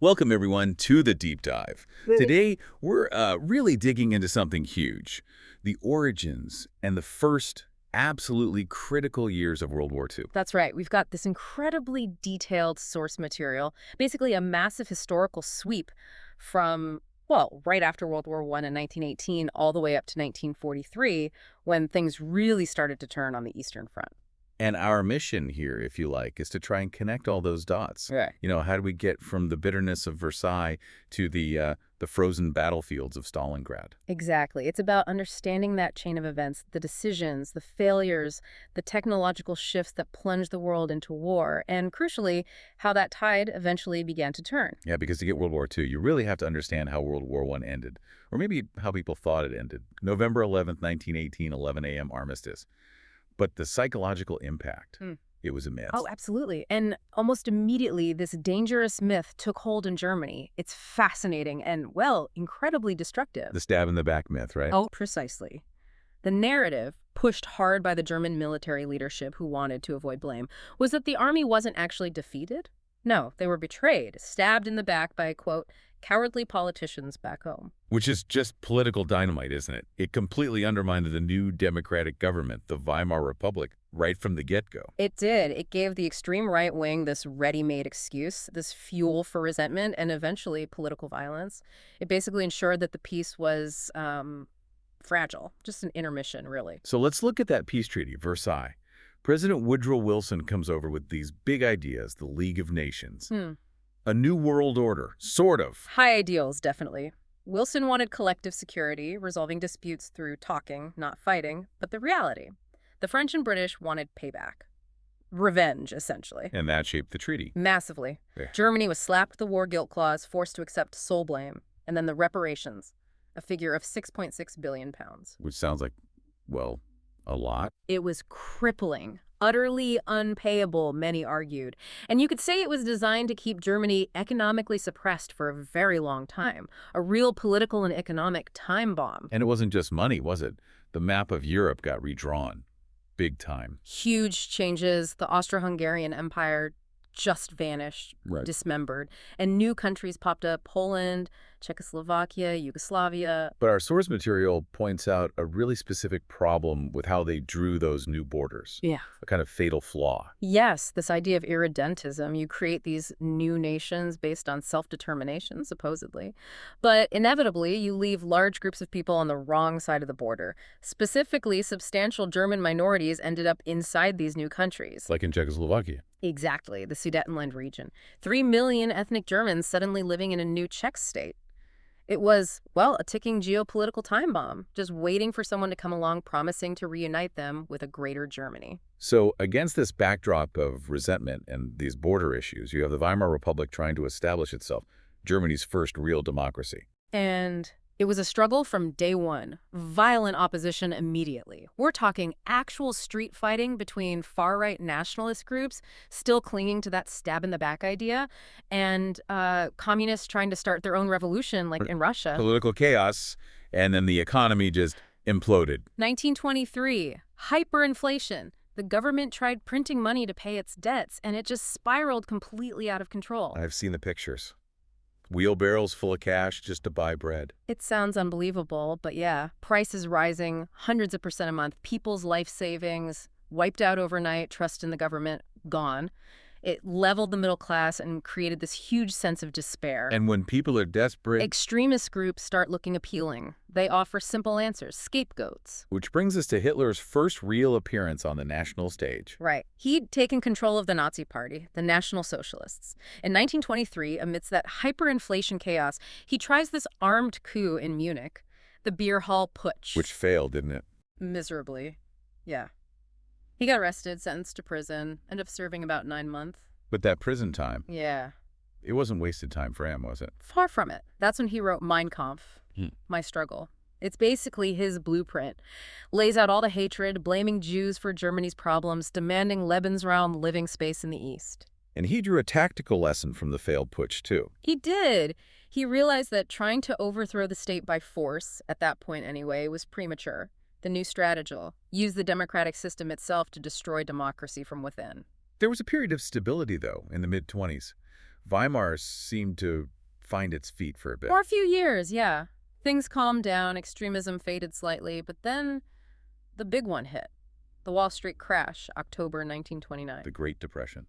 Welcome, everyone, to the Deep Dive. Today, we're really digging into something huge, the origins and the first absolutely critical years of World War II. That's right. We've got this incredibly detailed source material, basically a massive historical sweep from, well, right after World War I in 1918 all the way up to 1943, when things really started to turn on the Eastern Front. And our mission here, if you like, is to try and connect all those dots. Right. You know, how do we get from the bitterness of Versailles to the frozen battlefields of Stalingrad? Exactly. It's about understanding that chain of events, the decisions, the failures, the technological shifts that plunged the world into war, and crucially, how that tide eventually began to turn. Yeah, because to get World War II, you really have to understand how World War I ended, or maybe how people thought it ended. November 11th, 1918, 11 a.m. Armistice. But the psychological impact, it was immense. Oh, absolutely. And almost immediately, this dangerous myth took hold in Germany. It's fascinating and, well, incredibly destructive. The stab in the back myth, right? Oh, precisely. The narrative, pushed hard by the German military leadership who wanted to avoid blame, was that the army wasn't actually defeated. No, they were betrayed, stabbed in the back by, quote, cowardly politicians back home. Which is just political dynamite, isn't it? It completely undermined the new democratic government, the Weimar Republic, right from the get-go. It did. It gave the extreme right wing this ready-made excuse, this fuel for resentment, and eventually political violence. It basically ensured that the peace was fragile, just an intermission, really. So let's look at that peace treaty, Versailles. President Woodrow Wilson comes over with these big ideas, the League of Nations. A new world order, sort of. High ideals, definitely. Wilson wanted collective security, resolving disputes through talking, not fighting. But the reality, the French and British wanted payback. Revenge, essentially. And that shaped the treaty. Massively. Yeah. Germany was slapped with the war guilt clause, forced to accept sole blame. And then the reparations, a figure of 6.6 billion pounds. Which sounds like, well, a lot. It was crippling. Utterly unpayable, many argued. And you could say it was designed to keep Germany economically suppressed for a very long time. A real political and economic time bomb. And it wasn't just money, was it? The map of Europe got redrawn. Big time. Huge changes. The Austro-Hungarian Empire just vanished, Right. dismembered. And new countries popped up: Poland, Czechoslovakia, Yugoslavia. But our source material points out a really specific problem with how they drew those new borders. Yeah. A kind of fatal flaw. Yes, this idea of irredentism. You create these new nations based on self-determination, supposedly. But inevitably, you leave large groups of people on the wrong side of the border. Specifically, substantial German minorities ended up inside these new countries. Like in Czechoslovakia. Exactly, the Sudetenland region. 3 million ethnic Germans suddenly living in a new Czech state. It was, well, a ticking geopolitical time bomb, just waiting for someone to come along promising to reunite them with a greater Germany. So against this backdrop of resentment and these border issues, you have the Weimar Republic trying to establish itself, Germany's first real democracy. And it was a struggle from day one. Violent opposition immediately. We're talking actual street fighting between far-right nationalist groups still clinging to that stab-in-the-back idea, and communists trying to start their own revolution, like in Russia. Political chaos, and then the economy just imploded. 1923, hyperinflation. The government tried printing money to pay its debts, and it just spiraled completely out of control. I've seen the pictures. Wheelbarrows full of cash just to buy bread. It sounds unbelievable, but yeah, prices rising, hundreds of % a month, people's life savings wiped out overnight, trust in the government gone. It leveled the middle class and created this huge sense of despair. And when people are desperate... Extremist groups start looking appealing. They offer simple answers, scapegoats. Which brings us to Hitler's first real appearance on the national stage. Right. He'd taken control of the Nazi Party, the National Socialists. In 1923, amidst that hyperinflation chaos, he tries this armed coup in Munich, the beer hall putsch. Which failed, didn't it? Miserably. Yeah. He got arrested, sentenced to prison, ended up serving about 9 months. But that prison time, Yeah. it wasn't wasted time for him, was it? Far from it. That's when he wrote Mein Kampf, My Struggle. It's basically his blueprint. Lays out all the hatred, blaming Jews for Germany's problems, demanding Lebensraum, living space in the East. And he drew a tactical lesson from the failed putsch, too. He did. He realized that trying to overthrow the state by force, at that point anyway, was premature. The new strategy: use the democratic system itself to destroy democracy from within. There was a period of stability, though, in the mid-20s. Weimar seemed to find its feet for a bit. For a few years, yeah. Things calmed down, extremism faded slightly, but then the big one hit. The Wall Street crash, October 1929. The Great Depression,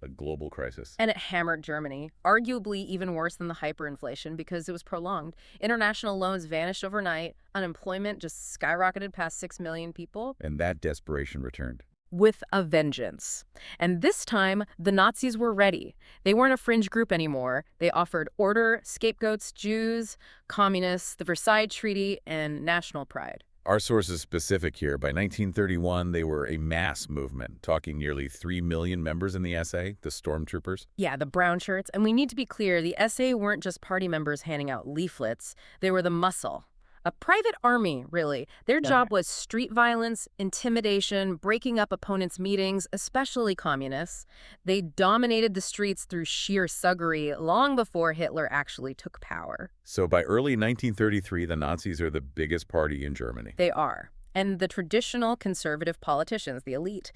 a global crisis. And it hammered Germany, arguably even worse than the hyperinflation because it was prolonged. International loans vanished overnight. Unemployment just skyrocketed past 6 million people. And that desperation returned. With a vengeance. And this time, the Nazis were ready. They weren't a fringe group anymore. They offered order, scapegoats, Jews, communists, the Versailles Treaty, and national pride. Our source is specific here. By 1931, they were a mass movement, talking nearly 3 million members in the SA, the stormtroopers. Yeah, the brown shirts. And we need to be clear, the SA weren't just party members handing out leaflets. They were the muscle. A private army, really. Their job was street violence, intimidation, breaking up opponents' meetings, especially communists. They dominated the streets through sheer thuggery long before Hitler actually took power. So by early 1933, the Nazis are the biggest party in Germany. They are. And the traditional conservative politicians, the elite,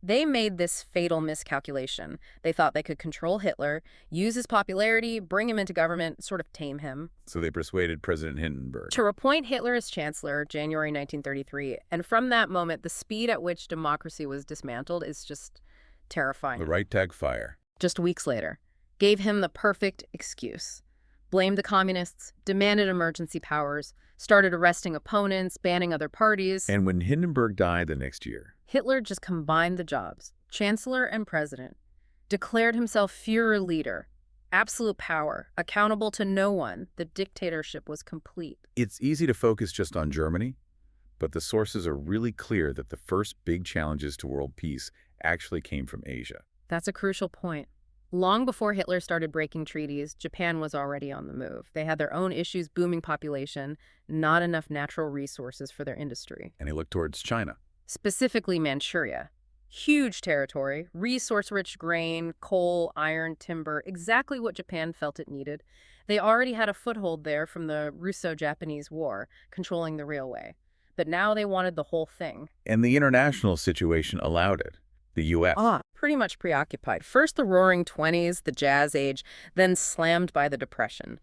they made this fatal miscalculation. They thought they could control Hitler, use his popularity, bring him into government, sort of tame him. So they persuaded President Hindenburg to appoint Hitler as chancellor, January 1933. And from that moment, the speed at which democracy was dismantled is just terrifying. The Reichstag fire. Just weeks later, gave him the perfect excuse. Blamed the communists, demanded emergency powers, started arresting opponents, banning other parties. And when Hindenburg died the next year, Hitler just combined the jobs, chancellor and president, declared himself Führer leader, absolute power, accountable to no one. The dictatorship was complete. It's easy to focus just on Germany, but the sources are really clear that the first big challenges to world peace actually came from Asia. That's a crucial point. Long before Hitler started breaking treaties, Japan was already on the move. They had their own issues, booming population, not enough natural resources for their industry. And he looked towards China. Specifically Manchuria. Huge territory, resource-rich grain, coal, iron, timber, exactly what Japan felt it needed. They already had a foothold there from the Russo-Japanese War, controlling the railway. But now they wanted the whole thing. And the international situation allowed it. The U.S. Pretty much preoccupied. First the Roaring '20s, the Jazz Age, then slammed by the Depression.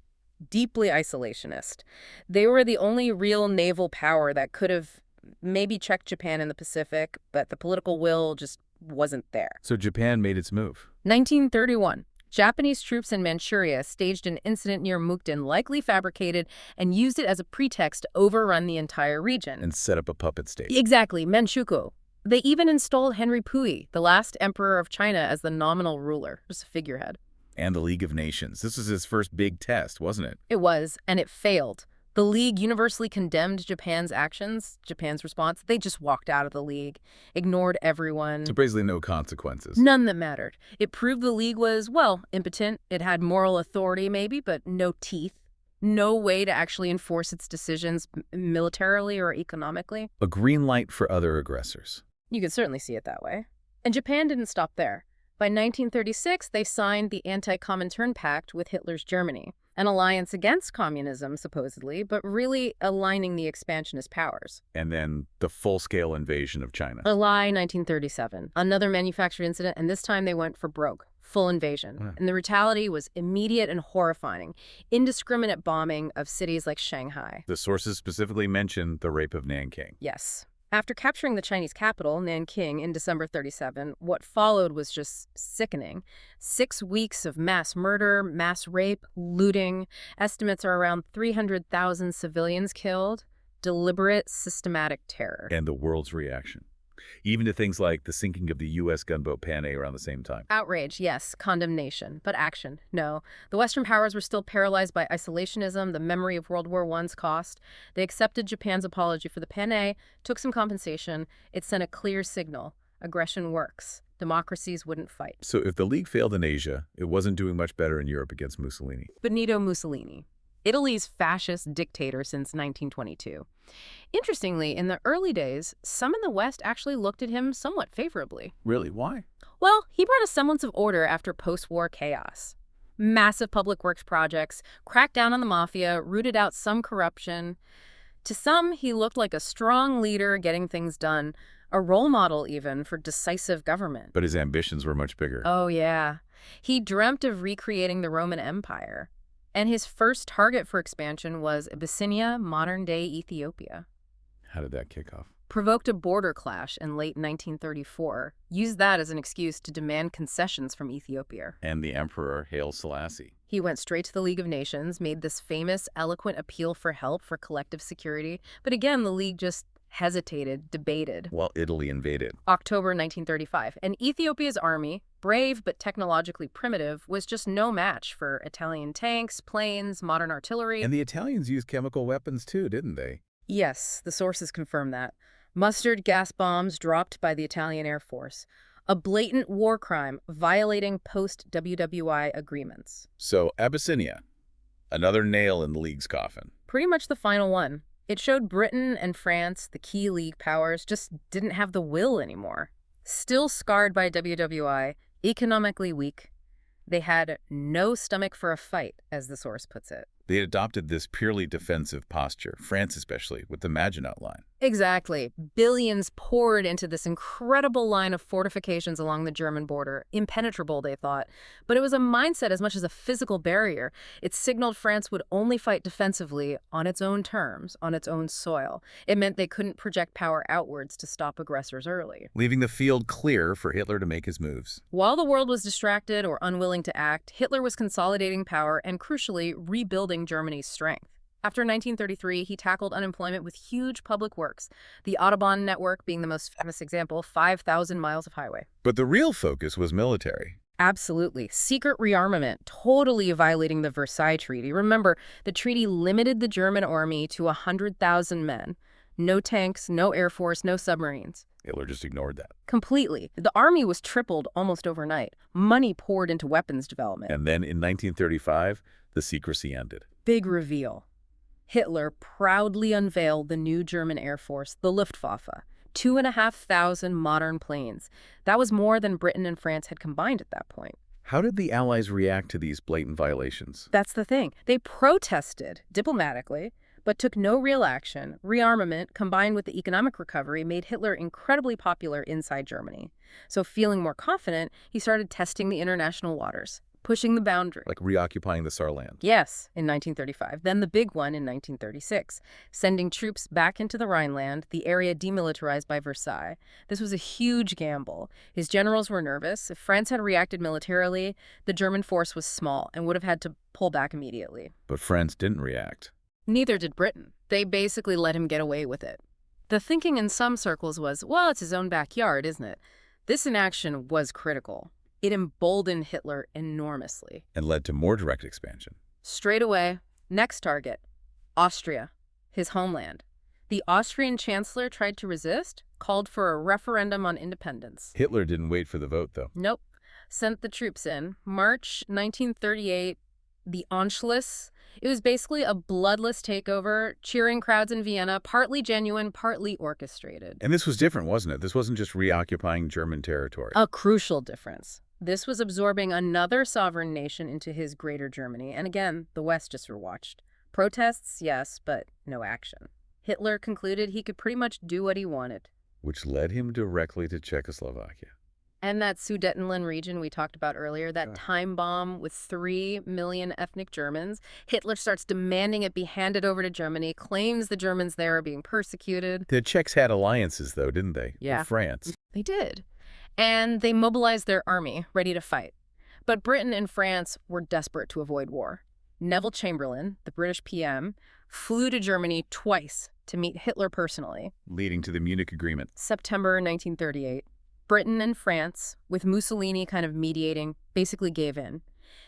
Deeply isolationist. They were the only real naval power that could have maybe checked Japan in the Pacific, but the political will just wasn't there. So Japan made its move. 1931. Japanese troops in Manchuria staged an incident near Mukden, likely fabricated, and used it as a pretext to overrun the entire region. And set up a puppet state. Exactly, Manchukuo. They even installed Henry Pui, the last emperor of China, as the nominal ruler, just a figurehead. And the League of Nations. This was his first big test, wasn't it? It was, and it failed. The League universally condemned Japan's actions, Japan's response. They just walked out of the League, ignored everyone. So basically no consequences. None that mattered. It proved the League was, well, impotent. It had moral authority maybe, but no teeth. No way to actually enforce its decisions militarily or economically. A green light for other aggressors. You could certainly see it that way. And Japan didn't stop there. By 1936, they signed the Anti-Comintern Pact with Hitler's Germany, an alliance against communism, supposedly, but really aligning the expansionist powers. And then the full-scale invasion of China. July 1937, another manufactured incident, and this time they went for broke. Full invasion. Yeah. And the brutality was immediate and horrifying. Indiscriminate bombing of cities like Shanghai. The sources specifically mention the rape of Nanking. Yes. After capturing the Chinese capital, Nanking, in December 37, what followed was just sickening. 6 weeks of mass murder, mass rape, looting. Estimates are around 300,000 civilians killed. Deliberate, systematic terror. And the world's reaction. Even to things like the sinking of the U.S. gunboat Panay around the same time. Outrage, yes. Condemnation. But action, no. The Western powers were still paralyzed by isolationism, the memory of World War I's cost. They accepted Japan's apology for the Panay, took some compensation. It sent a clear signal. Aggression works. Democracies wouldn't fight. So if the League failed in Asia, it wasn't doing much better in Europe against Mussolini. Benito Mussolini, Italy's fascist dictator since 1922. Interestingly, in the early days, some in the West actually looked at him somewhat favorably. Really? Why? Well, he brought a semblance of order after post-war chaos. Massive public works projects, cracked down on the mafia, rooted out some corruption. To some, he looked like a strong leader getting things done, a role model even for decisive government. But his ambitions were much bigger. Oh, yeah. He dreamt of recreating the Roman Empire. And his first target for expansion was Abyssinia, modern-day Ethiopia. How did that kick off? Provoked a border clash in late 1934, used that as an excuse to demand concessions from Ethiopia. And the Emperor Haile Selassie. He went straight to the League of Nations, made this famous, eloquent appeal for help for collective security. But again, the League just hesitated, debated. While Italy invaded. October 1935. And Ethiopia's army, brave but technologically primitive, was just no match for Italian tanks, planes, modern artillery. And the Italians used chemical weapons too, didn't they? Yes, the sources confirm that. Mustard gas bombs dropped by the Italian Air Force. A blatant war crime violating post-WWII agreements. So, Abyssinia, another nail in the League's coffin. Pretty much the final one. It showed Britain and France, the key League powers, just didn't have the will anymore. Still scarred by WWII, economically weak, they had no stomach for a fight, as the source puts it. They adopted this purely defensive posture, France especially, with the Maginot Line. Exactly. Billions poured into this incredible line of fortifications along the German border. Impenetrable, they thought. But it was a mindset as much as a physical barrier. It signaled France would only fight defensively on its own terms, on its own soil. It meant they couldn't project power outwards to stop aggressors early. Leaving the field clear for Hitler to make his moves. While the world was distracted or unwilling to act, Hitler was consolidating power and, crucially, rebuilding Germany's strength. After 1933, he tackled unemployment with huge public works, the Autobahn network being the most famous example, 5,000 miles of highway. But the real focus was military. Absolutely. Secret rearmament, totally violating the Versailles Treaty. Remember, the treaty limited the German army to 100,000 men. No tanks, no air force, no submarines. Hitler just ignored that. Completely. The army was tripled almost overnight. Money poured into weapons development. And then in 1935, the secrecy ended. Big reveal. Hitler proudly unveiled the new German Air Force, the Luftwaffe, 2,500 modern planes. That was more than Britain and France had combined at that point. How did the Allies react to these blatant violations? That's the thing. They protested diplomatically, but took no real action. Rearmament, combined with the economic recovery, made Hitler incredibly popular inside Germany. So feeling more confident, he started testing the international waters, pushing the boundary. Like reoccupying the Saarland. Yes, in 1935. Then the big one in 1936, sending troops back into the Rhineland, the area demilitarized by Versailles. This was a huge gamble. His generals were nervous. If France had reacted militarily, the German force was small and would have had to pull back immediately. But France didn't react. Neither did Britain. They basically let him get away with it. The thinking in some circles was, well, it's his own backyard, isn't it? This inaction was critical. It emboldened Hitler enormously. And led to more direct expansion. Straight away, next target, Austria, his homeland. The Austrian chancellor tried to resist, called for a referendum on independence. Hitler didn't wait for the vote, though. Nope. Sent the troops in. March 1938, the Anschluss. It was basically a bloodless takeover, cheering crowds in Vienna, partly genuine, partly orchestrated. And this was different, wasn't it? This wasn't just reoccupying German territory. A crucial difference. This was absorbing another sovereign nation into his greater Germany. And again, the West just watched. Protests, yes, but no action. Hitler concluded he could pretty much do what he wanted. Which led him directly to Czechoslovakia. And that Sudetenland region we talked about earlier, that time bomb with 3 million ethnic Germans, Hitler starts demanding it be handed over to Germany, claims the Germans there are being persecuted. The Czechs had alliances, though, didn't they? Yeah. With France. They did. And they mobilized their army, ready to fight. But Britain and France were desperate to avoid war. Neville Chamberlain, the British PM, flew to Germany twice to meet Hitler personally. Leading to the Munich Agreement. September 1938. Britain and France, with Mussolini kind of mediating, basically gave in.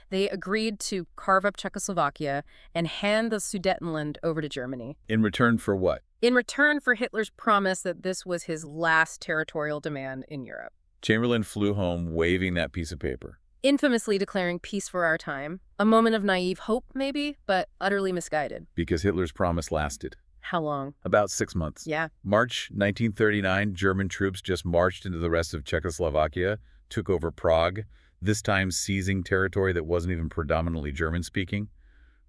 They agreed to carve up Czechoslovakia and hand the Sudetenland over to Germany. In return for what? In return for Hitler's promise that this was his last territorial demand in Europe. Chamberlain flew home waving that piece of paper. Infamously declaring peace for our time. A moment of naive hope, maybe, but utterly misguided. Because Hitler's promise lasted. How long? About 6 months. Yeah. March 1939, German troops just marched into the rest of Czechoslovakia, took over Prague, this time seizing territory that wasn't even predominantly German-speaking,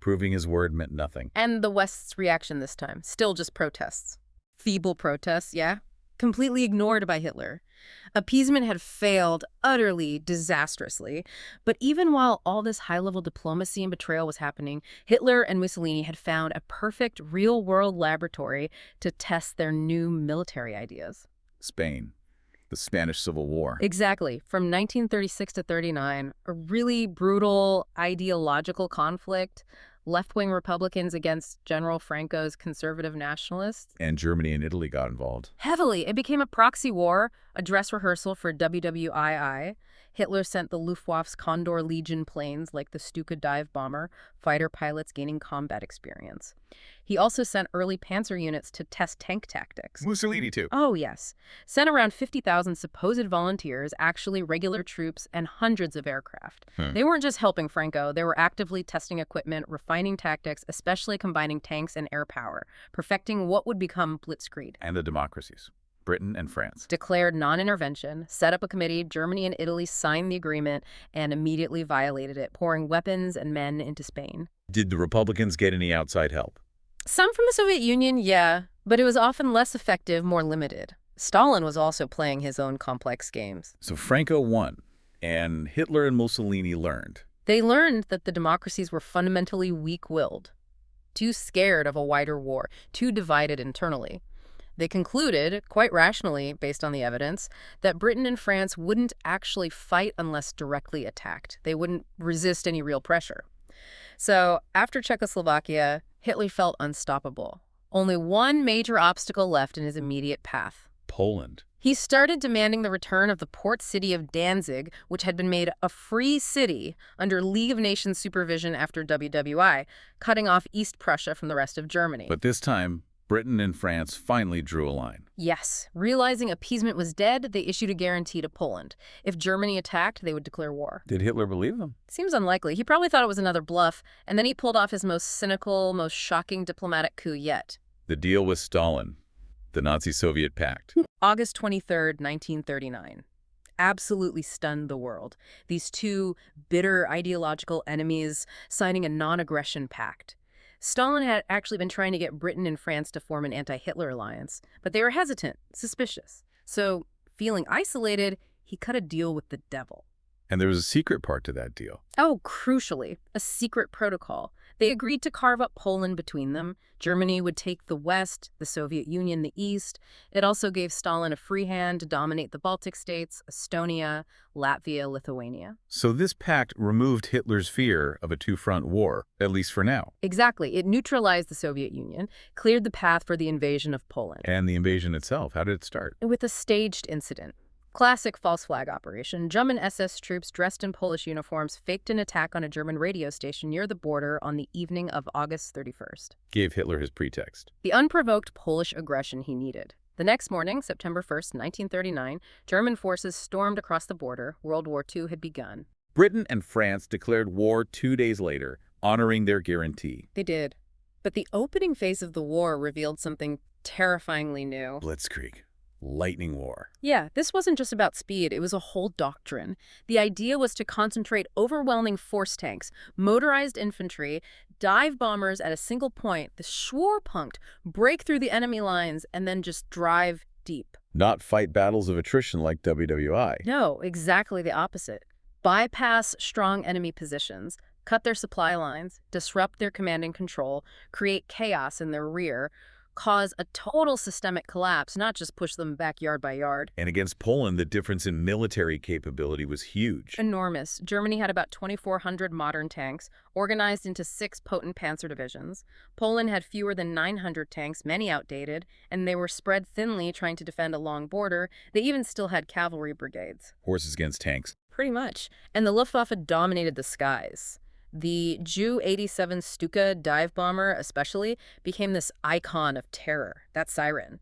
proving his word meant nothing. And the West's reaction this time, still just protests. Feeble protests, yeah. Completely ignored by Hitler. Appeasement had failed utterly disastrously, but even while all this high-level diplomacy and betrayal was happening, Hitler and Mussolini had found a perfect real-world laboratory to test their new military ideas. Spain, the Spanish Civil War. Exactly. From 1936 to 39, a really brutal ideological conflict, left-wing Republicans against General Franco's conservative nationalists. And Germany and Italy got involved. Heavily. It became a proxy war, a dress rehearsal for WWII. Hitler sent the Luftwaffe's Condor Legion planes, like the Stuka dive bomber, fighter pilots gaining combat experience. He also sent early Panzer units to test tank tactics. Mussolini, too. Oh, yes. Sent around 50,000 supposed volunteers, actually regular troops, and hundreds of aircraft. They weren't just helping Franco, they were actively testing equipment, refining tactics, especially combining tanks and air power, perfecting what would become Blitzkrieg. And the democracies, Britain and France. Declared non-intervention, set up a committee, Germany and Italy signed the agreement, and immediately violated it, pouring weapons and men into Spain. Did the Republicans get any outside help? Some from the Soviet Union, yeah, but it was often less effective, more limited. Stalin was also playing his own complex games. So Franco won, and Hitler and Mussolini learned. They learned that the democracies were fundamentally weak-willed, too scared of a wider war, too divided internally. They concluded, quite rationally, based on the evidence, that Britain and France wouldn't actually fight unless directly attacked. They wouldn't resist any real pressure. So, after Czechoslovakia, Hitler felt unstoppable. Only one major obstacle left in his immediate path. Poland. He started demanding the return of the port city of Danzig, which had been made a free city under League of Nations supervision after WWII, cutting off East Prussia from the rest of Germany. But this time, Britain and France finally drew a line. Yes. Realizing appeasement was dead, they issued a guarantee to Poland. If Germany attacked, they would declare war. Did Hitler believe them? Seems unlikely. He probably thought it was another bluff, and then he pulled off his most cynical, most shocking diplomatic coup yet. The deal with Stalin, the Nazi-Soviet pact. August 23rd, 1939. Absolutely stunned the world. These two bitter ideological enemies signing a non-aggression pact. Stalin had actually been trying to get Britain and France to form an anti-Hitler alliance, but they were hesitant, suspicious. So, feeling isolated, he cut a deal with the devil. And there was a secret part to that deal. Oh, crucially, a secret protocol. They agreed to carve up Poland between them. Germany would take the West, the Soviet Union the East. It also gave Stalin a free hand to dominate the Baltic states, Estonia, Latvia, Lithuania. So this pact removed Hitler's fear of a two-front war, at least for now. Exactly. It neutralized the Soviet Union, cleared the path for the invasion of Poland. And the invasion itself, how did it start? With a staged incident. Classic false flag operation. German SS troops dressed in Polish uniforms faked an attack on a German radio station near the border on the evening of August 31st. Gave Hitler his pretext. The unprovoked Polish aggression he needed. The next morning, September 1st, 1939, German forces stormed across the border. World War II had begun. Britain and France declared war 2 days later, honoring their guarantee. They did. But the opening phase of the war revealed something terrifyingly new. Blitzkrieg. Lightning war. Yeah, this wasn't just about speed, it was a whole doctrine. The idea was to concentrate overwhelming force tanks, motorized infantry, dive bombers at a single point, the Schwerpunkt, break through the enemy lines, and then just drive deep. Not fight battles of attrition like WWII. No, exactly the opposite. Bypass strong enemy positions, cut their supply lines, disrupt their command and control, create chaos in their rear, cause a total systemic collapse, not just push them back yard by yard. And against Poland, the difference in military capability was huge. Enormous. Germany had about 2,400 modern tanks, organized into 6 potent panzer divisions. Poland had fewer than 900 tanks, many outdated, and they were spread thinly trying to defend a long border. They even still had cavalry brigades. Horses against tanks. Pretty much. And the Luftwaffe dominated the skies. The Ju-87 Stuka dive bomber, especially, became this icon of terror, that siren.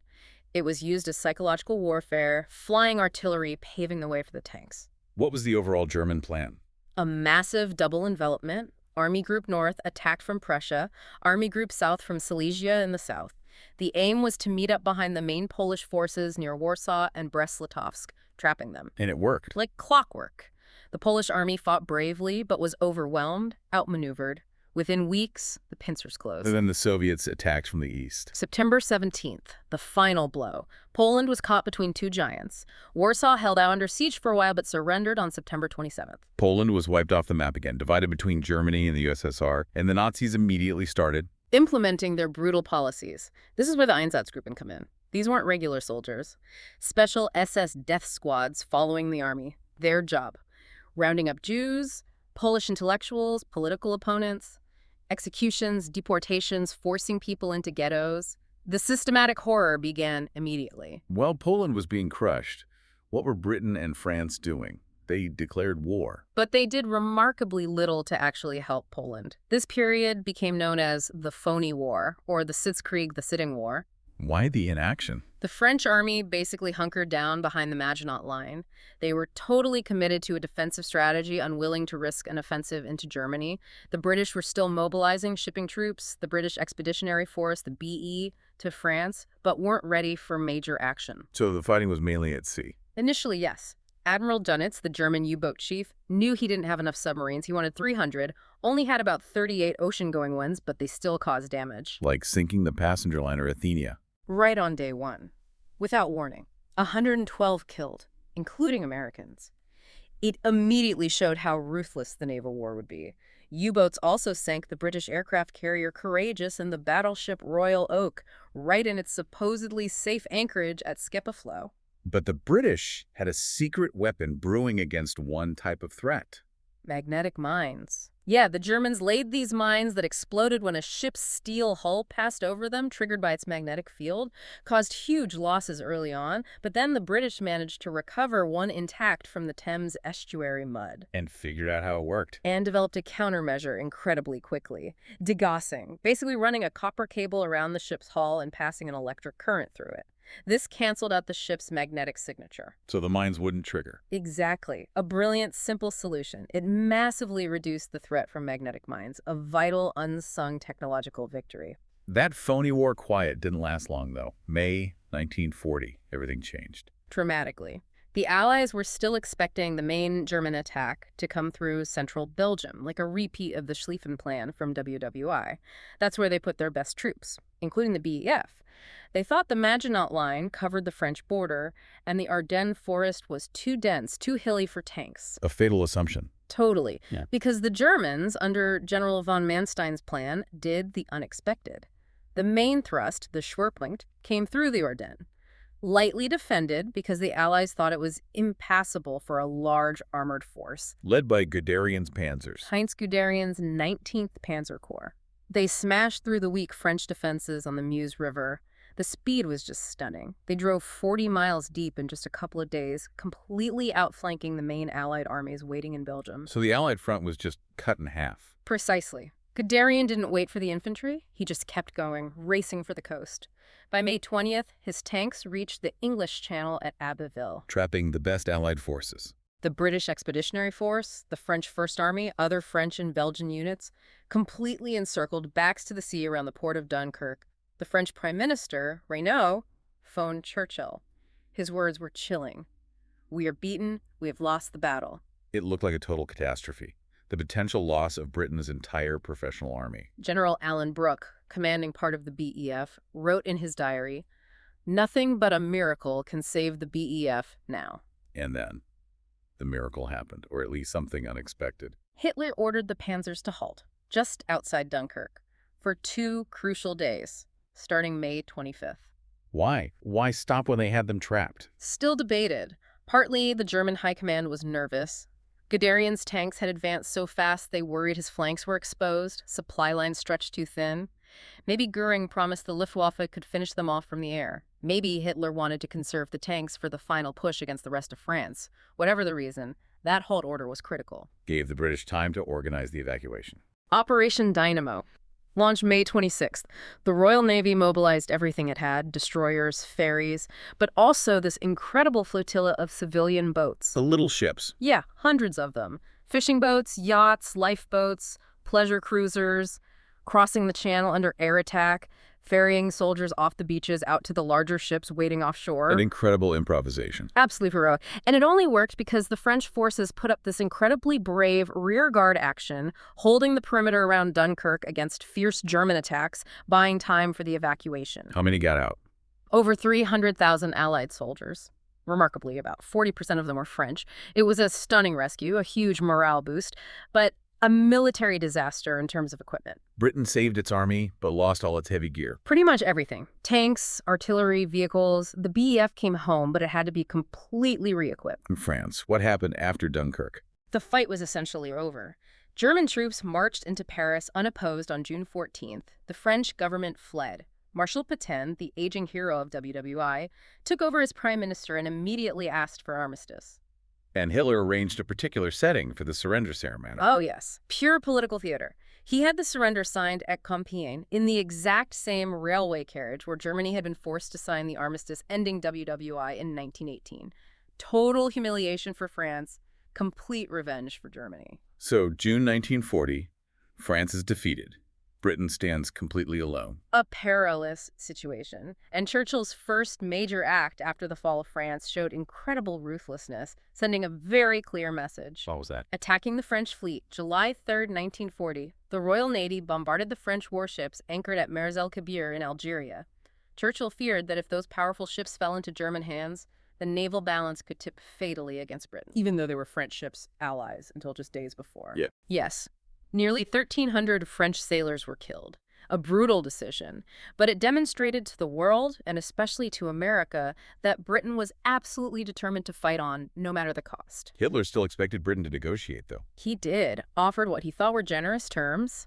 It was used as psychological warfare, flying artillery paving the way for the tanks. What was the overall German plan? A massive double envelopment. Army Group North attacked from Prussia, Army Group South from Silesia in the south. The aim was to meet up behind the main Polish forces near Warsaw and Brest-Litovsk, trapping them. And it worked. Like clockwork. The Polish army fought bravely, but was overwhelmed, outmaneuvered. Within weeks, the pincers closed. And then the Soviets attacked from the east. September 17th, the final blow. Poland was caught between two giants. Warsaw held out under siege for a while but surrendered on September 27th. Poland was wiped off the map again, divided between Germany and the USSR, and the Nazis immediately started implementing their brutal policies. This is where the Einsatzgruppen come in. These weren't regular soldiers. Special SS death squads following the army. Their job: rounding up Jews, Polish intellectuals, political opponents, executions, deportations, forcing people into ghettos. The systematic horror began immediately. While Poland was being crushed, what were Britain and France doing? They declared war. But they did remarkably little to actually help Poland. This period became known as the Phony War, or the Sitzkrieg, the Sitting War. Why the inaction? The French army basically hunkered down behind the Maginot Line. They were totally committed to a defensive strategy, unwilling to risk an offensive into Germany. The British were still mobilizing, shipping troops, the British Expeditionary Force, the BE, to France, but weren't ready for major action. So the fighting was mainly at sea? Initially, yes. Admiral Dönitz, the German U-boat chief, knew he didn't have enough submarines. He wanted 300, only had about 38 ocean-going ones, but they still caused damage. Like sinking the passenger liner Athenia. Right on day one. Without warning. 112 killed, including Americans. It immediately showed how ruthless the naval war would be. U-boats also sank the British aircraft carrier Courageous and the battleship Royal Oak, right in its supposedly safe anchorage at Skepaflow. But the British had a secret weapon brewing against one type of threat. Magnetic mines. Yeah, the Germans laid these mines that exploded when a ship's steel hull passed over them, triggered by its magnetic field, caused huge losses early on, but then the British managed to recover one intact from the Thames estuary mud. And figured out how it worked. And developed a countermeasure incredibly quickly. Degaussing, basically running a copper cable around the ship's hull and passing an electric current through it. This canceled out the ship's magnetic signature. So the mines wouldn't trigger. Exactly. A brilliant, simple solution. It massively reduced the threat from magnetic mines, a vital, unsung technological victory. That phony war quiet didn't last long, though. May 1940, everything changed. Dramatically. The Allies were still expecting the main German attack to come through central Belgium, like a repeat of the Schlieffen Plan from WWII. That's where they put their best troops, including the BEF. They thought the Maginot Line covered the French border, and the Ardennes forest was too dense, too hilly for tanks. A fatal assumption. Totally. Yeah. Because the Germans, under General von Manstein's plan, did the unexpected. The main thrust, the Schwerpunkt, came through the Ardennes. Lightly defended because the Allies thought it was impassable for a large armored force. Led by Guderian's panzers. Heinz Guderian's 19th Panzer Corps. They smashed through the weak French defenses on the Meuse River. The speed was just stunning. They drove 40 miles deep in just a couple of days, completely outflanking the main Allied armies waiting in Belgium. So the Allied front was just cut in half. Precisely. Guderian didn't wait for the infantry. He just kept going, racing for the coast. By May 20th, his tanks reached the English Channel at Abbeville, trapping the best Allied forces. The British Expeditionary Force, the French First Army, other French and Belgian units, completely encircled, backs to the sea around the port of Dunkirk. The French Prime Minister, Reynaud, phoned Churchill. His words were chilling. "We are beaten. We have lost the battle." It looked like a total catastrophe. The potential loss of Britain's entire professional army. General Alan Brooke, commanding part of the BEF, wrote in his diary, "Nothing but a miracle can save the BEF now." And then the miracle happened, or at least something unexpected. Hitler ordered the panzers to halt, just outside Dunkirk, for 2 crucial days, starting May 25th. Why? Why stop when they had them trapped? Still debated. Partly, the German high command was nervous. Guderian's tanks had advanced so fast they worried his flanks were exposed, supply lines stretched too thin. Maybe Goering promised the Luftwaffe could finish them off from the air. Maybe Hitler wanted to conserve the tanks for the final push against the rest of France. Whatever the reason, that halt order was critical. Gave the British time to organize the evacuation. Operation Dynamo. Launched May 26th. The Royal Navy mobilized everything it had, destroyers, ferries, but also this incredible flotilla of civilian boats. The little ships. Yeah, hundreds of them. Fishing boats, yachts, lifeboats, pleasure cruisers. crossing the channel under air attack, ferrying soldiers off the beaches out to the larger ships waiting offshore. An incredible improvisation. Absolutely heroic. And it only worked because the French forces put up this incredibly brave rearguard action, holding the perimeter around Dunkirk against fierce German attacks, buying time for the evacuation. How many got out? Over 300,000 Allied soldiers. Remarkably, about 40% of them were French. It was a stunning rescue, a huge morale boost, but a military disaster in terms of equipment. Britain saved its army, but lost all its heavy gear. Pretty much everything. Tanks, artillery, vehicles. The BEF came home, but it had to be completely re-equipped. In France, what happened after Dunkirk? The fight was essentially over. German troops marched into Paris unopposed on June 14th. The French government fled. Marshal Pétain, the aging hero of WWII, took over as prime minister and immediately asked for armistice. And Hitler arranged a particular setting for the surrender ceremony. Oh, yes. Pure political theater. He had the surrender signed at Compiègne in the exact same railway carriage where Germany had been forced to sign the armistice ending WWII in 1918. Total humiliation for France, complete revenge for Germany. So, June 1940, France is defeated. Britain stands completely alone. A perilous situation. And Churchill's first major act after the fall of France showed incredible ruthlessness, sending a very clear message. What was that? Attacking the French fleet, July 3rd, 1940, the Royal Navy bombarded the French warships anchored at Mers el-Kebir in Algeria. Churchill feared that if those powerful ships fell into German hands, the naval balance could tip fatally against Britain, even though they were French ships' allies until just days before. Yeah. Yes. Nearly 1,300 French sailors were killed. A brutal decision, but it demonstrated to the world, and especially to America, that Britain was absolutely determined to fight on, no matter the cost. Hitler still expected Britain to negotiate, though. He did, offered what he thought were generous terms.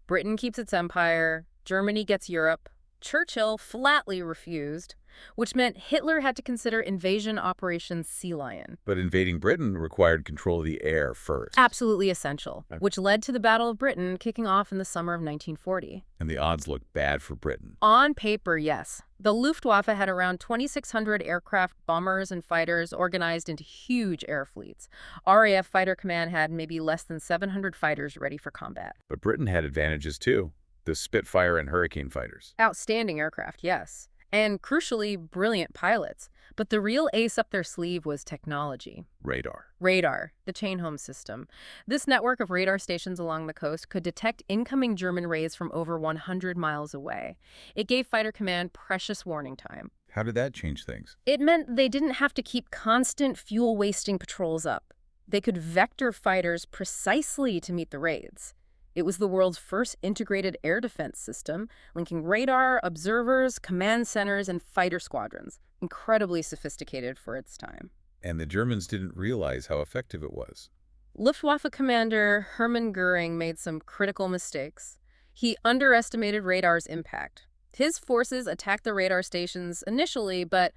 Britain keeps its empire, Germany gets Europe. Churchill flatly refused, which meant Hitler had to consider invasion Operation Sea Lion. But invading Britain required control of the air first. Absolutely essential, which led to the Battle of Britain kicking off in the summer of 1940. And the odds looked bad for Britain. On paper, yes. The Luftwaffe had around 2,600 aircraft, bombers, and fighters organized into huge air fleets. RAF Fighter Command had maybe less than 700 fighters ready for combat. But Britain had advantages, too. The Spitfire and Hurricane fighters. Outstanding aircraft, yes. And crucially, brilliant pilots. But the real ace up their sleeve was technology. Radar. Radar, the chain-home system. This network of radar stations along the coast could detect incoming German rays from over 100 miles away. It gave Fighter Command precious warning time. How did that change things? It meant they didn't have to keep constant fuel-wasting patrols up. They could vector fighters precisely to meet the raids. It was the world's first integrated air defense system, linking radar, observers, command centers, and fighter squadrons. Incredibly sophisticated for its time. And the Germans didn't realize how effective it was. Luftwaffe commander Hermann Goering made some critical mistakes. He underestimated radar's impact. His forces attacked the radar stations initially, but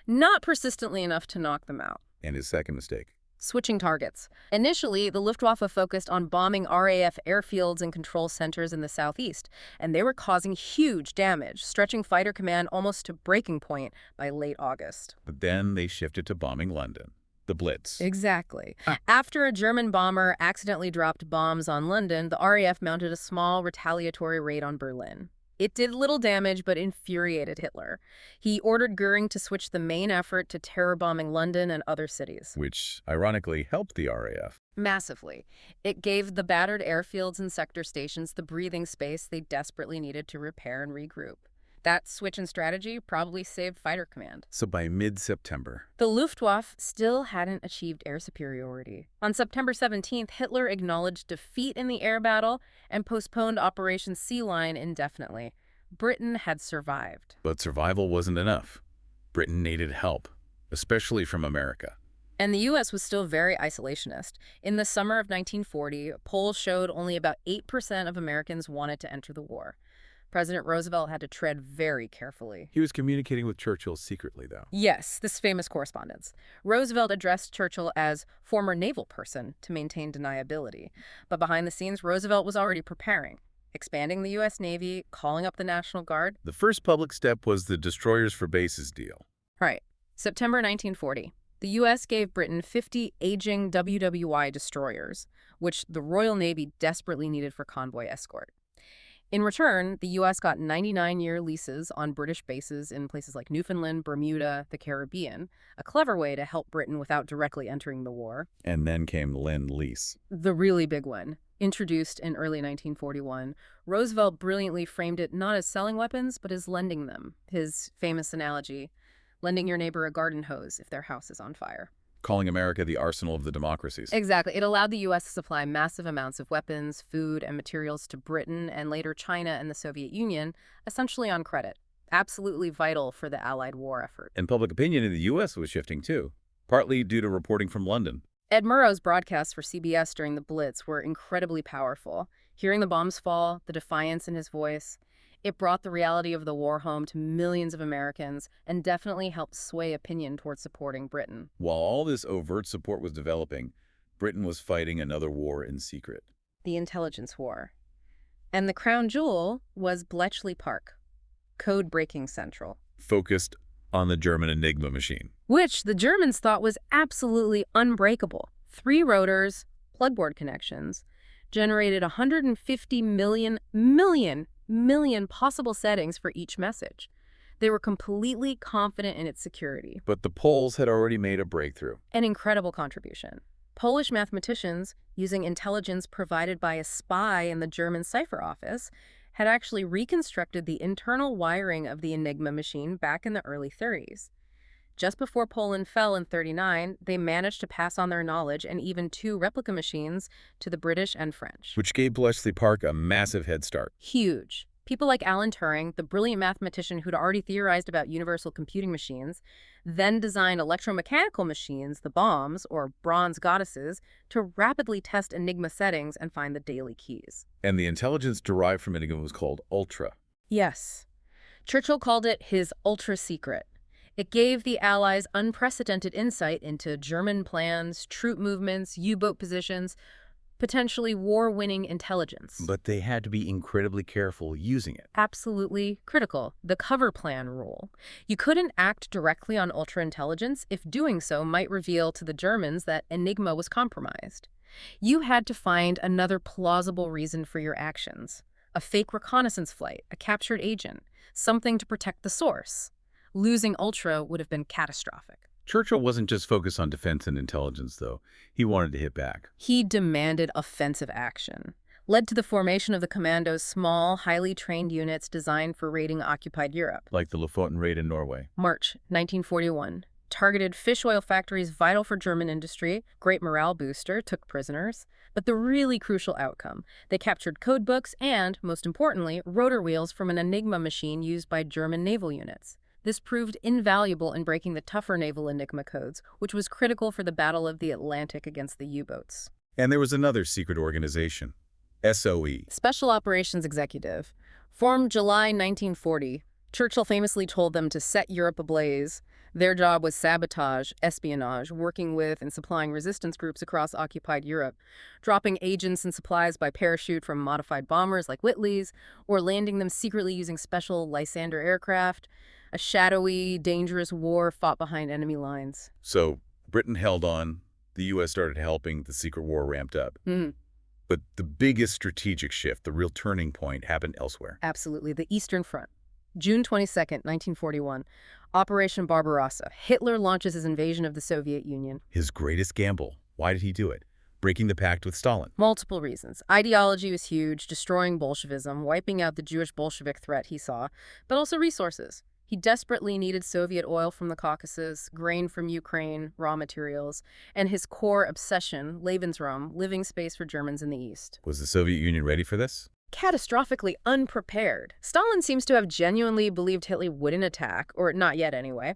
not persistently enough to knock them out. And his second mistake? Switching targets. Initially, the Luftwaffe focused on bombing RAF airfields and control centers in the southeast, and they were causing huge damage, stretching Fighter Command almost to breaking point by late August. But then they shifted to bombing London. The Blitz. Exactly. After a German bomber accidentally dropped bombs on London, the RAF mounted a small retaliatory raid on Berlin. It did little damage, but infuriated Hitler. He ordered Goering to switch the main effort to terror bombing London and other cities. Which, ironically, helped the RAF. Massively. It gave the battered airfields and sector stations the breathing space they desperately needed to repair and regroup. That switch in strategy probably saved Fighter Command. So by mid-September, the Luftwaffe still hadn't achieved air superiority. On September 17th, Hitler acknowledged defeat in the air battle and postponed Operation Sea Lion indefinitely. Britain had survived. But survival wasn't enough. Britain needed help, especially from America. And the U.S. was still very isolationist. In the summer of 1940, polls showed only about 8% of Americans wanted to enter the war. President Roosevelt had to tread very carefully. He was communicating with Churchill secretly, though. Yes, this famous correspondence. Roosevelt addressed Churchill as former naval person to maintain deniability. But behind the scenes, Roosevelt was already preparing, expanding the U.S. Navy, calling up the National Guard. The first public step was the Destroyers for Bases deal. Right. September 1940. The U.S. gave Britain 50 aging WWII destroyers, which the Royal Navy desperately needed for convoy escort. In return, the U.S. got 99-year leases on British bases in places like Newfoundland, Bermuda, the Caribbean, a clever way to help Britain without directly entering the war. And then came Lend-Lease. The really big one. Introduced in early 1941, Roosevelt brilliantly framed it not as selling weapons, but as lending them. His famous analogy, lending your neighbor a garden hose if their house is on fire. Calling America the arsenal of the democracies. Exactly. It allowed the U.S. to supply massive amounts of weapons, food, and materials to Britain and later China and the Soviet Union, essentially on credit. Absolutely vital for the Allied war effort. And public opinion in the U.S. was shifting too, partly due to reporting from London. Ed Murrow's broadcasts for CBS during the Blitz were incredibly powerful. Hearing the bombs fall, the defiance in his voice, it brought the reality of the war home to millions of Americans and definitely helped sway opinion towards supporting Britain. While all this overt support was developing, Britain was fighting another war in secret. The Intelligence War. And the crown jewel was Bletchley Park, code-breaking central. Focused on the German Enigma machine. Which the Germans thought was absolutely unbreakable. 3 rotors, plugboard connections, generated 150 million possible settings for each message. They were completely confident in its security. But the Poles had already made a breakthrough. An incredible contribution. Polish mathematicians, using intelligence provided by a spy in the German cipher office, had actually reconstructed the internal wiring of the Enigma machine back in the early 30s. Just before Poland fell in 1939, they managed to pass on their knowledge and even 2 replica machines to the British and French. Which gave Bletchley Park a massive head start. Huge. People like Alan Turing, the brilliant mathematician who'd already theorized about universal computing machines, then designed electromechanical machines, the bombs, or bronze goddesses, to rapidly test Enigma settings and find the daily keys. And the intelligence derived from Enigma was called Ultra. Yes. Churchill called it his ultra secret. It gave the Allies unprecedented insight into German plans, troop movements, U-boat positions, potentially war-winning intelligence. But they had to be incredibly careful using it. Absolutely critical. The cover plan rule. You couldn't act directly on ultra-intelligence if doing so might reveal to the Germans that Enigma was compromised. You had to find another plausible reason for your actions. A fake reconnaissance flight, a captured agent, something to protect the source. Losing Ultra would have been catastrophic. Churchill wasn't just focused on defense and intelligence, though. He wanted to hit back. He demanded offensive action, led to the formation of the Commando's small, highly trained units designed for raiding occupied Europe. Like the Lofoten raid in Norway. March 1941. Targeted fish oil factories vital for German industry, great morale booster, took prisoners. But the really crucial outcome, they captured code books and, most importantly, rotor wheels from an Enigma machine used by German naval units. This proved invaluable in breaking the tougher naval Enigma codes, which was critical for the Battle of the Atlantic against the U-boats. And there was another secret organization, SOE. Special Operations Executive. Formed July 1940, Churchill famously told them to set Europe ablaze. Their job was sabotage, espionage, working with and supplying resistance groups across occupied Europe, dropping agents and supplies by parachute from modified bombers like Whitley's, or landing them secretly using special Lysander aircraft. A shadowy, dangerous war fought behind enemy lines. So Britain held on, the U.S. started helping, the secret war ramped up. But the biggest strategic shift, the real turning point, happened elsewhere. Absolutely. The Eastern Front. June 22nd, 1941. Operation Barbarossa. Hitler launches his invasion of the Soviet Union. His greatest gamble. Why did he do it? Breaking the pact with Stalin. Multiple reasons. Ideology was huge, destroying Bolshevism, wiping out the Jewish Bolshevik threat he saw, but also resources. He desperately needed Soviet oil from the Caucasus, grain from Ukraine, raw materials, and his core obsession, Lebensraum, living space for Germans in the East. Was the Soviet Union ready for this? Catastrophically unprepared. Stalin seems to have genuinely believed Hitler wouldn't attack, or not yet anyway.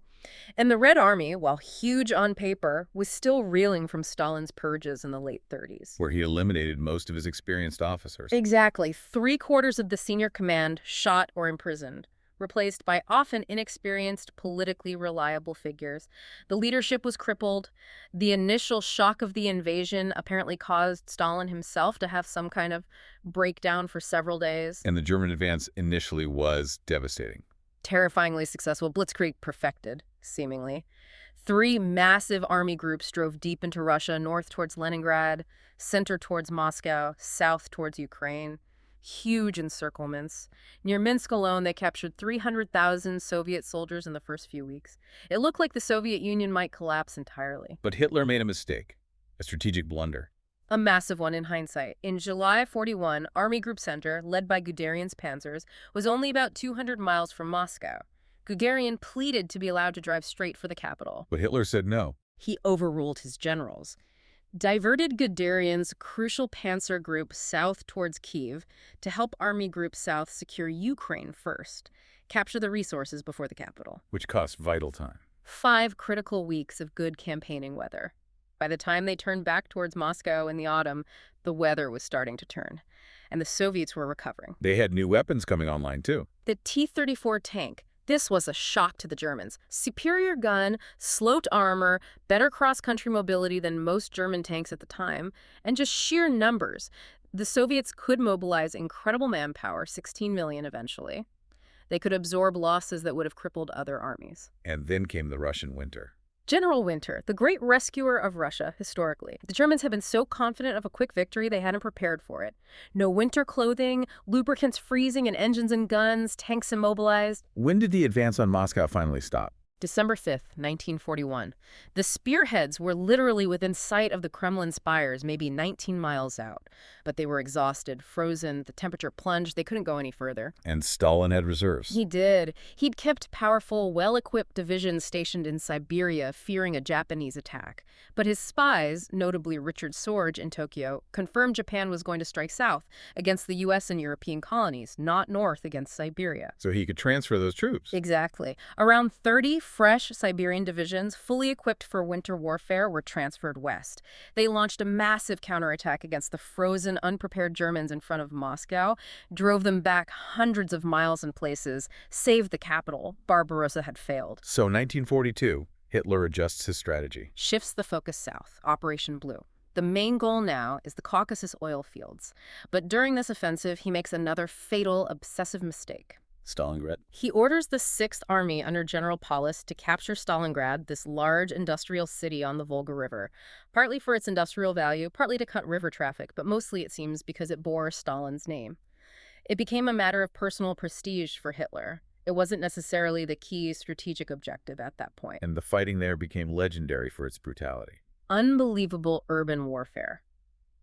And the Red Army, while huge on paper, was still reeling from Stalin's purges in the late 30s. Where he eliminated most of his experienced officers. Exactly. 3/4 of the senior command shot or imprisoned, replaced by often inexperienced, politically reliable figures. The leadership was crippled. The initial shock of the invasion apparently caused Stalin himself to have some kind of breakdown for several days. And the German advance initially was devastating. Terrifyingly successful. Blitzkrieg perfected, seemingly. 3 massive army groups drove deep into Russia, north towards Leningrad, center towards Moscow, south towards Ukraine. Huge encirclements. Near Minsk alone, they captured 300,000 Soviet soldiers in the first few weeks. It looked like the Soviet Union might collapse entirely. But Hitler made a mistake, a strategic blunder. A massive one in hindsight. In July 41, Army Group Center, led by Guderian's panzers, was only about 200 miles from Moscow. Guderian pleaded to be allowed to drive straight for the capital. But Hitler said no. He overruled his generals. Diverted Guderian's crucial panzer group south towards Kyiv to help Army Group South secure Ukraine first, capture the resources before the capital. Which cost vital time. 5 critical weeks of good campaigning weather. By the time they turned back towards Moscow in the autumn, the weather was starting to turn, and the Soviets were recovering. They had new weapons coming online, too. The T-34 tank. This was a shock to the Germans. Superior gun, sloped armor, better cross-country mobility than most German tanks at the time, and just sheer numbers. The Soviets could mobilize incredible manpower, 16 million eventually. They could absorb losses that would have crippled other armies. And then came the Russian winter. General Winter, the great rescuer of Russia, historically. The Germans had been so confident of a quick victory they hadn't prepared for it. No winter clothing, lubricants freezing in engines and guns, tanks immobilized. When did the advance on Moscow finally stop? December 5th, 1941. The spearheads were literally within sight of the Kremlin spires, maybe 19 miles out. But they were exhausted, frozen, the temperature plunged, they couldn't go any further. And Stalin had reserves. He did. He'd kept powerful, well-equipped divisions stationed in Siberia, fearing a Japanese attack. But his spies, notably Richard Sorge in Tokyo, confirmed Japan was going to strike south against the U.S. and European colonies, not north against Siberia. So he could transfer those troops. Exactly. Around 30 fresh Siberian divisions, fully equipped for winter warfare, were transferred west. They launched a massive counterattack against the frozen, unprepared Germans in front of Moscow, drove them back hundreds of miles in places, saved the capital. Barbarossa had failed. So 1942, Hitler adjusts his strategy. Shifts the focus south, Operation Blue. The main goal now is the Caucasus oil fields. But during this offensive, he makes another fatal, obsessive mistake. Stalingrad. He orders the 6th Army under General Paulus to capture Stalingrad, this large industrial city on the Volga River, partly for its industrial value, partly to cut river traffic, but mostly, it seems, because it bore Stalin's name. It became a matter of personal prestige for Hitler. It wasn't necessarily the key strategic objective at that point. And the fighting there became legendary for its brutality. Unbelievable urban warfare.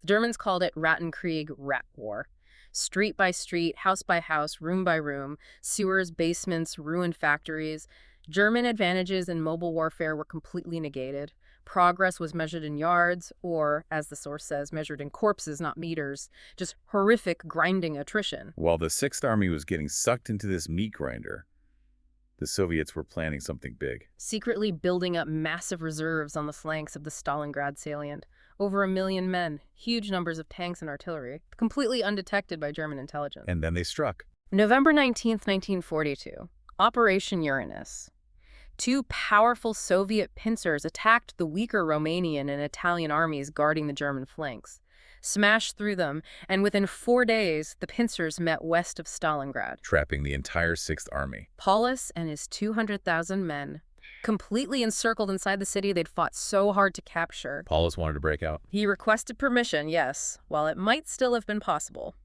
The Germans called it Rattenkrieg, rat war. Street by street, house by house, room by room, sewers, basements, ruined factories. German advantages in mobile warfare were completely negated. Progress was measured in yards, or, as the source says, measured in corpses, not meters. Just horrific grinding attrition. While the 6th Army was getting sucked into this meat grinder, the Soviets were planning something big. Secretly building up massive reserves on the flanks of the Stalingrad salient. Over 1 million men, huge numbers of tanks and artillery, completely undetected by German intelligence. And then they struck. November 19th, 1942. Operation Uranus. 2 powerful Soviet pincers attacked the weaker Romanian and Italian armies guarding the German flanks. Smashed through them, and within 4 days, the pincers met west of Stalingrad. Trapping the entire 6th Army. Paulus and his 200,000 men, completely encircled inside the city they'd fought so hard to capture. Paulus wanted to break out. He requested permission, yes, while it might still have been possible.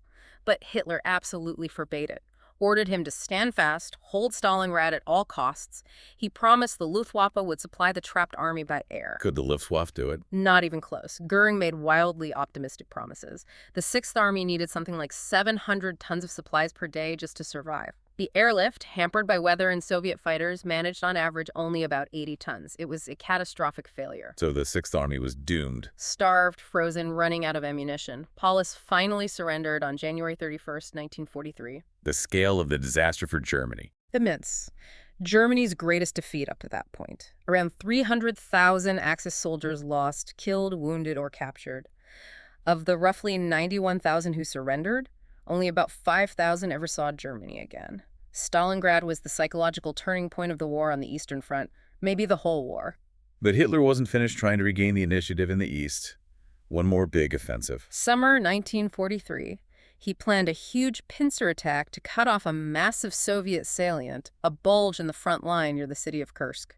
But Hitler absolutely forbade it. Ordered him to stand fast, hold Stalingrad at all costs. He promised the Luftwaffe would supply the trapped army by air. Could the Luftwaffe do it? Not even close. Goering made wildly optimistic promises. The 6th Army needed something like 700 tons of supplies per day just to survive. The airlift, hampered by weather and Soviet fighters, managed on average only about 80 tons. It was a catastrophic failure. So the 6th Army was doomed. Starved, frozen, running out of ammunition. Paulus finally surrendered on January 31st, 1943. The scale of the disaster for Germany. Immense. Germany's greatest defeat up to that point. Around 300,000 Axis soldiers lost, killed, wounded, or captured. Of the roughly 91,000 who surrendered, only about 5,000 ever saw Germany again. Stalingrad was the psychological turning point of the war on the Eastern Front, maybe the whole war. But Hitler wasn't finished trying to regain the initiative in the East. One more big offensive. Summer 1943, he planned a huge pincer attack to cut off a massive Soviet salient, a bulge in the front line near the city of Kursk.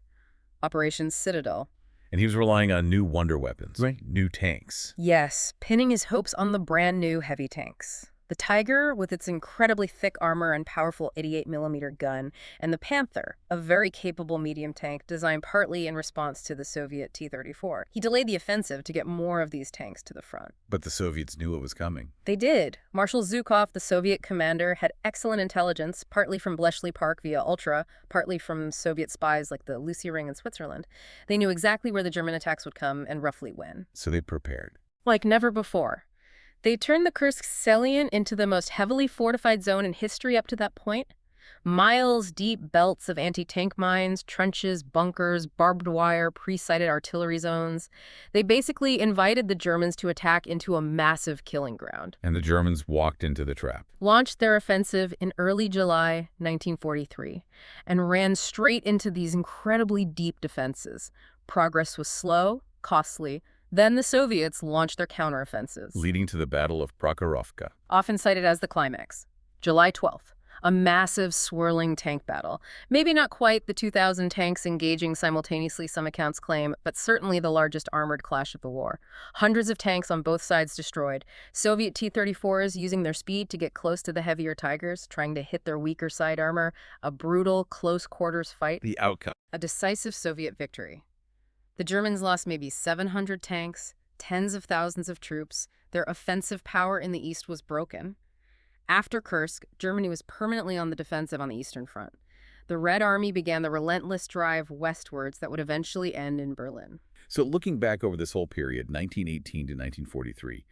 Operation Citadel. And he was relying on new wonder weapons, right? New tanks. Yes, pinning his hopes on the brand new heavy tanks. The Tiger, with its incredibly thick armor and powerful 88mm gun, and the Panther, a very capable medium tank designed partly in response to the Soviet T-34. He delayed the offensive to get more of these tanks to the front. But the Soviets knew it was coming. They did. Marshal Zhukov, the Soviet commander, had excellent intelligence, partly from Bletchley Park via Ultra, partly from Soviet spies like the Lucy Ring in Switzerland. They knew exactly where the German attacks would come and roughly when. So they prepared. Like never before. They turned the Kursk salient into the most heavily fortified zone in history up to that point. Miles-deep belts of anti-tank mines, trenches, bunkers, barbed wire, pre-sighted artillery zones. They basically invited the Germans to attack into a massive killing ground. And the Germans walked into the trap. Launched their offensive in early July 1943 and ran straight into these incredibly deep defenses. Progress was slow, costly. Then the Soviets launched their counteroffensives, Leading to the Battle of Prokhorovka. often cited as the climax. July 12th, a massive swirling tank battle. Maybe not quite the 2,000 tanks engaging simultaneously, some accounts claim, but certainly the largest armored clash of the war. Hundreds of tanks on both sides destroyed. Soviet T-34s using their speed to get close to the heavier Tigers, trying to hit their weaker side armor. A brutal, close-quarters fight. The outcome. A decisive Soviet victory. The Germans lost maybe 700 tanks, tens of thousands of troops. Their offensive power in the east was broken. After Kursk, Germany was permanently on the defensive on the Eastern Front. The Red Army began the relentless drive westwards that would eventually end in Berlin. So looking back over this whole period, 1918 to 1943,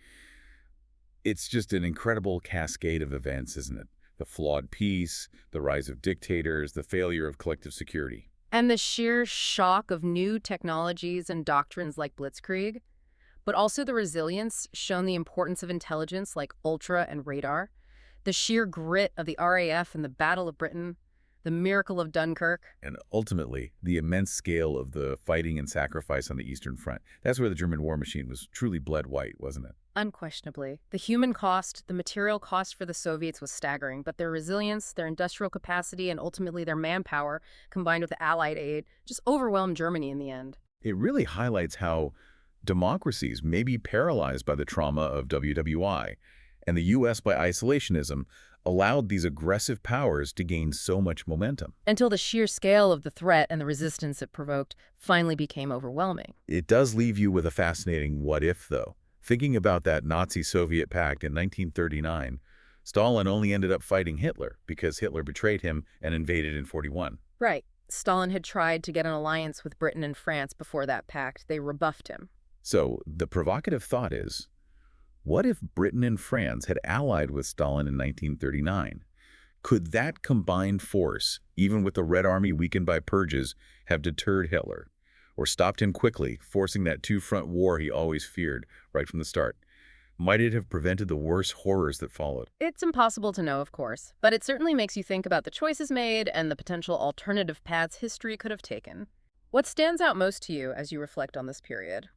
it's just an incredible cascade of events, isn't it? The flawed peace, the rise of dictators, the failure of collective security. And the sheer shock of new technologies and doctrines like Blitzkrieg, but also the resilience shown the importance of intelligence like ultra and radar, the sheer grit of the RAF in the Battle of Britain, the miracle of Dunkirk. And ultimately, the immense scale of the fighting and sacrifice on the Eastern Front. That's where the German war machine was truly bled white, wasn't it? Unquestionably. The human cost, the material cost for the Soviets was staggering, but their resilience, their industrial capacity, and ultimately their manpower, combined with Allied aid, just overwhelmed Germany in the end. It really highlights how democracies may be paralyzed by the trauma of WWII, and the U.S. by isolationism allowed these aggressive powers to gain so much momentum. Until the sheer scale of the threat and the resistance it provoked finally became overwhelming. It does leave you with a fascinating what-if, though. Thinking about that Nazi-Soviet pact in 1939, Stalin only ended up fighting Hitler because Hitler betrayed him and invaded in 41. Right. Stalin had tried to get an alliance with Britain and France before that pact. They rebuffed him. So the provocative thought is, what if Britain and France had allied with Stalin in 1939? Could that combined force, even with the Red Army weakened by purges, have deterred Hitler? Or stopped him quickly, forcing that two-front war he always feared right from the start? Might it have prevented the worst horrors that followed? It's impossible to know, of course, but it certainly makes you think about the choices made and the potential alternative paths history could have taken. What stands out most to you as you reflect on this period?